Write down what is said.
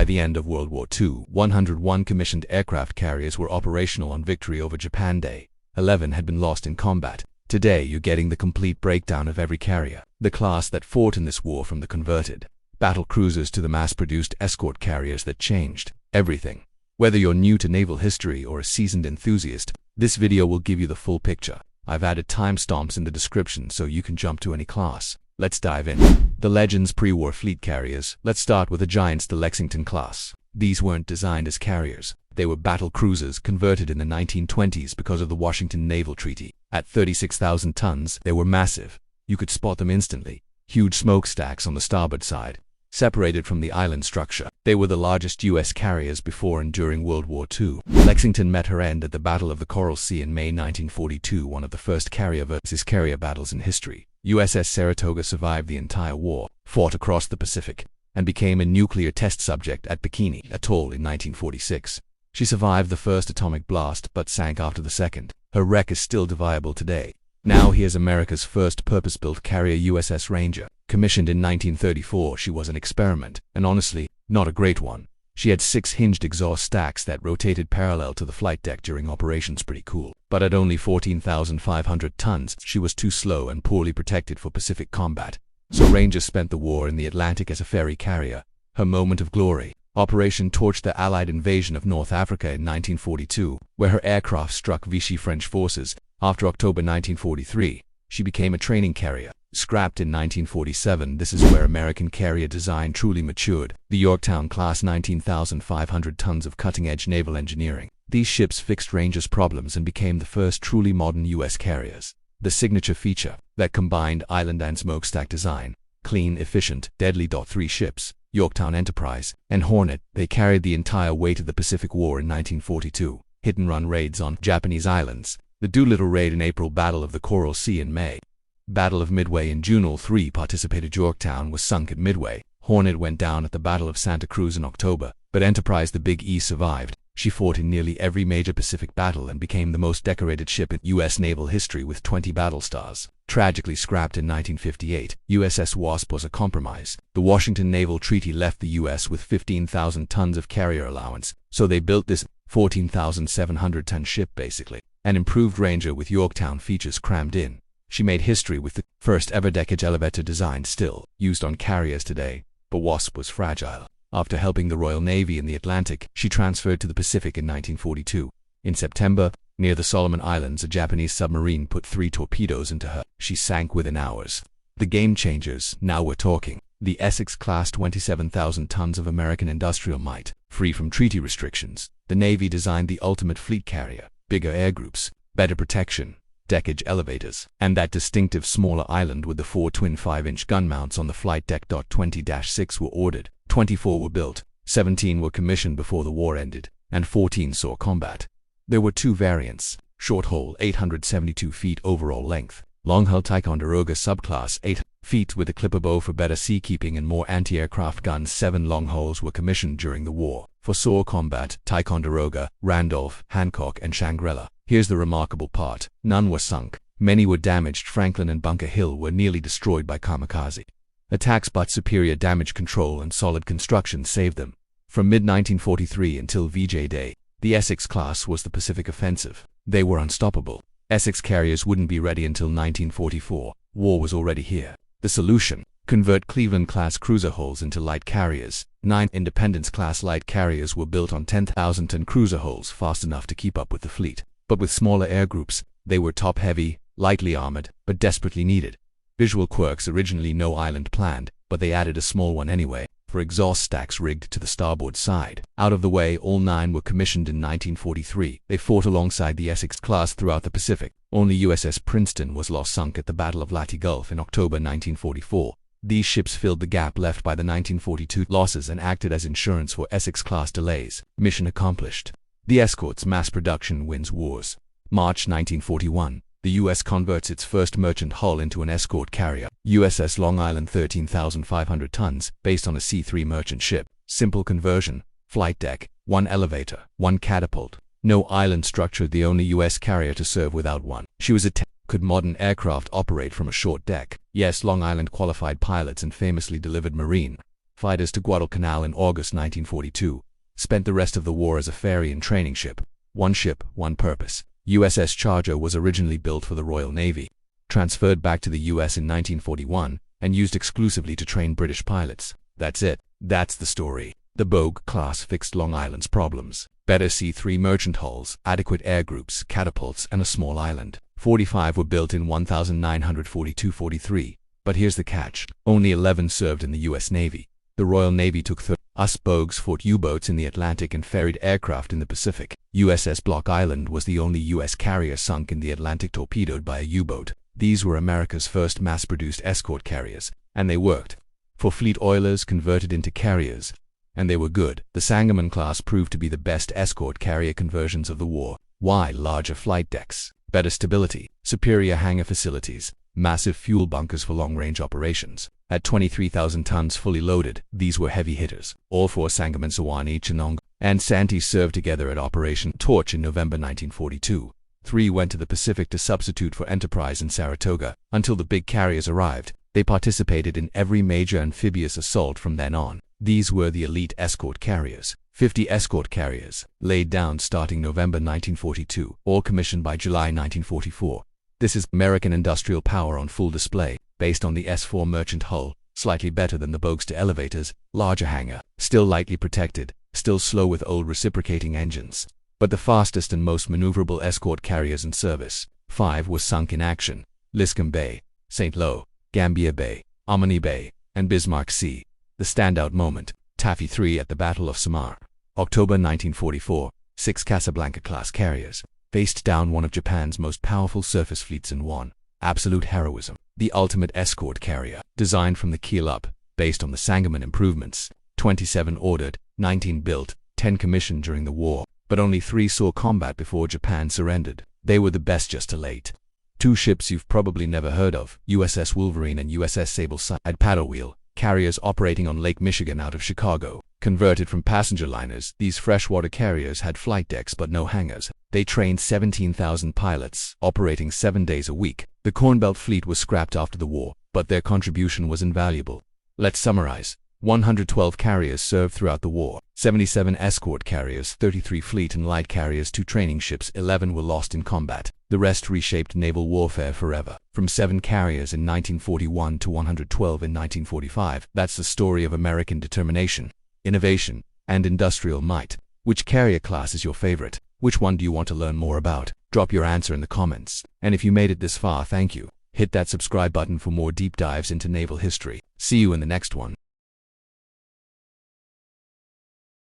By the end of World War II, 101 commissioned aircraft carriers were operational on victory over Japan Day. 11 had been lost in combat. Today, you're getting the complete breakdown of every carrier, the class that fought in this war, from the converted battle cruisers to the mass-produced escort carriers that changed everything. Whether you're new to naval history or a seasoned enthusiast, this video will give you the full picture. I've added timestamps in the description so you can jump to any class. Let's dive in. The Legends pre-war fleet carriers. Let's start with the giants, the Lexington class. These weren't designed as carriers. They were battle cruisers converted in the 1920s because of the Washington Naval Treaty. At 36,000 tons, they were massive. You could spot them instantly. Huge smokestacks on the starboard side, separated from the island structure. They were the largest U.S. carriers before and during World War II. Lexington met her end at the Battle of the Coral Sea in May 1942, one of the first carrier versus carrier battles in history. USS Saratoga survived the entire war, fought across the Pacific, and became a nuclear test subject at Bikini Atoll in 1946. She survived the first atomic blast but sank after the second. Her wreck is still viable today. Now here's America's first purpose-built carrier, USS Ranger. Commissioned in 1934, she was an experiment, and honestly, not a great one. She had 6 hinged exhaust stacks that rotated parallel to the flight deck during operations. Pretty cool. But at only 14,500 tons, she was too slow and poorly protected for Pacific combat. So Ranger spent the war in the Atlantic as a ferry carrier. Her moment of glory. Operation torched the Allied invasion of North Africa in 1942, where her aircraft struck Vichy French forces. After October 1943, she became a training carrier. Scrapped in 1947, this is where American carrier design truly matured. The Yorktown class, 19,500 tons of cutting-edge naval engineering. These ships fixed Ranger's problems and became the first truly modern U.S. carriers. The signature feature, that combined island and smokestack design, clean, efficient, deadly. 3 ships, Yorktown, Enterprise, and Hornet, they carried the entire weight of the Pacific War in 1942. Hit-and-run raids on Japanese islands. The Doolittle raid in April, Battle of the Coral Sea in May. Battle of Midway in June. All 3 participated. Yorktown was sunk at Midway. Hornet went down at the Battle of Santa Cruz in October, but Enterprise, the Big E, survived. She fought in nearly every major Pacific battle and became the most decorated ship in U.S. naval history with 20 battle stars. Tragically scrapped in 1958, USS Wasp was a compromise. The Washington Naval Treaty left the U.S. with 15,000 tons of carrier allowance, so they built this 14,700-ton ship basically. An improved Ranger with Yorktown features crammed in. She made history with the first ever deckage elevator design, still used on carriers today, but Wasp was fragile. After helping the Royal Navy in the Atlantic, she transferred to the Pacific in 1942. In September, near the Solomon Islands, a Japanese submarine put 3 torpedoes into her. She sank within hours. The game changers, now we're talking. The Essex class, 27,000 tons of American industrial might, free from treaty restrictions. The Navy designed the ultimate fleet carrier. Bigger air groups, better protection, deckage elevators, and that distinctive smaller island with the 4 twin 5-inch gun mounts on the flight deck. 20-6 were ordered, 24 were built, 17 were commissioned before the war ended, and 14 saw combat. There were 2 variants: short hull, 872 feet overall length, long hull Ticonderoga subclass, 8 feet with a clipper bow for better seakeeping and more anti-aircraft guns. 7 long hulls were commissioned during the war for saw combat: Ticonderoga, Randolph, Hancock, and Shangri-La. Here's the remarkable part: none were sunk. Many were damaged. Franklin and Bunker Hill were nearly destroyed by kamikaze attacks, but superior damage control and solid construction saved them. From mid-1943 until VJ Day, the Essex class was the Pacific offensive. They were unstoppable. Essex carriers wouldn't be ready until 1944. War was already here. The solution: convert Cleveland-class cruiser hulls into light carriers. 9 Independence-class light carriers were built on 10,000-ton cruiser hulls, fast enough to keep up with the fleet. But with smaller air groups, they were top-heavy, lightly armored, but desperately needed. Visual quirks: originally no island planned, but they added a small one anyway, for exhaust stacks rigged to the starboard side. Out of the way, all 9 were commissioned in 1943. They fought alongside the Essex class throughout the Pacific. Only USS Princeton was lost sunk at the Battle of Leyte Gulf in October 1944. These ships filled the gap left by the 1942 losses and acted as insurance for Essex-class delays. Mission accomplished. The Escort's mass production wins wars. March 1941. The U.S. converts its first merchant hull into an escort carrier, USS Long Island, 13,500 tons, based on a C-3 merchant ship. Simple conversion: flight deck, 1 elevator, 1 catapult, no island structure, the only U.S. carrier to serve without one. She was a Could modern aircraft operate from a short deck? Yes, Long Island qualified pilots and famously delivered Marine fighters to Guadalcanal in August 1942, spent the rest of the war as a ferry and training ship. One ship, one purpose. USS Charger was originally built for the Royal Navy, transferred back to the US in 1941, and used exclusively to train British pilots. That's it. That's the story. The Bogue class fixed Long Island's problems. Better C-3 merchant hulls, adequate air groups, catapults, and a small island. 45 were built in 1942-43, but here's the catch. Only 11 served in the US Navy. The Royal Navy took 30. Us Bogues fought U-boats in the Atlantic and ferried aircraft in the Pacific. USS Block Island was the only US carrier sunk in the Atlantic torpedoed by a U-boat. These were America's first mass-produced escort carriers, and they worked. For fleet oilers converted into carriers, and they were good. The Sangamon class proved to be the best escort carrier conversions of the war. Why? Larger flight decks, better stability, superior hangar facilities, massive fuel bunkers for long-range operations. At 23,000 tons fully loaded, these were heavy hitters. All four Sangamon, Sewanee, Chenong, and Santee served together at Operation Torch in November 1942. 3 went to the Pacific to substitute for Enterprise and Saratoga. Until the big carriers arrived, they participated in every major amphibious assault from then on. These were the elite escort carriers. 50 escort carriers, laid down starting November 1942, all commissioned by July 1944. This is American industrial power on full display, based on the S-4 merchant hull, slightly better than the Bogues elevators, larger hangar, still lightly protected, still slow with old reciprocating engines, but the fastest and most maneuverable escort carriers in service. 5 were sunk in action: Liscombe Bay, St. Lo, Gambier Bay, Omani Bay, and Bismarck Sea. The standout moment, Taffy 3 at the Battle of Samar. October 1944, 6 Casablanca-class carriers faced down one of Japan's most powerful surface fleets and won. Absolute heroism. The ultimate escort carrier, designed from the keel up, based on the Sangamon improvements. 27 ordered, 19 built, 10 commissioned during the war, but only 3 saw combat before Japan surrendered. They were the best just too late. 2 ships you've probably never heard of, USS Wolverine and USS Sable Sun, at paddle wheel, carriers operating on Lake Michigan out of Chicago. Converted from passenger liners, these freshwater carriers had flight decks but no hangars. They trained 17,000 pilots, operating 7 days a week. The Corn Belt fleet was scrapped after the war, but their contribution was invaluable. Let's summarize. 112 carriers served throughout the war, 77 escort carriers, 33 fleet and light carriers, 2 training ships, 11 were lost in combat. The rest reshaped naval warfare forever. From 7 carriers in 1941 to 112 in 1945, that's the story of American determination, innovation, and industrial might. Which carrier class is your favorite? Which one do you want to learn more about? Drop your answer in the comments. And if you made it this far, thank you. Hit that subscribe button for more deep dives into naval history. See you in the next one.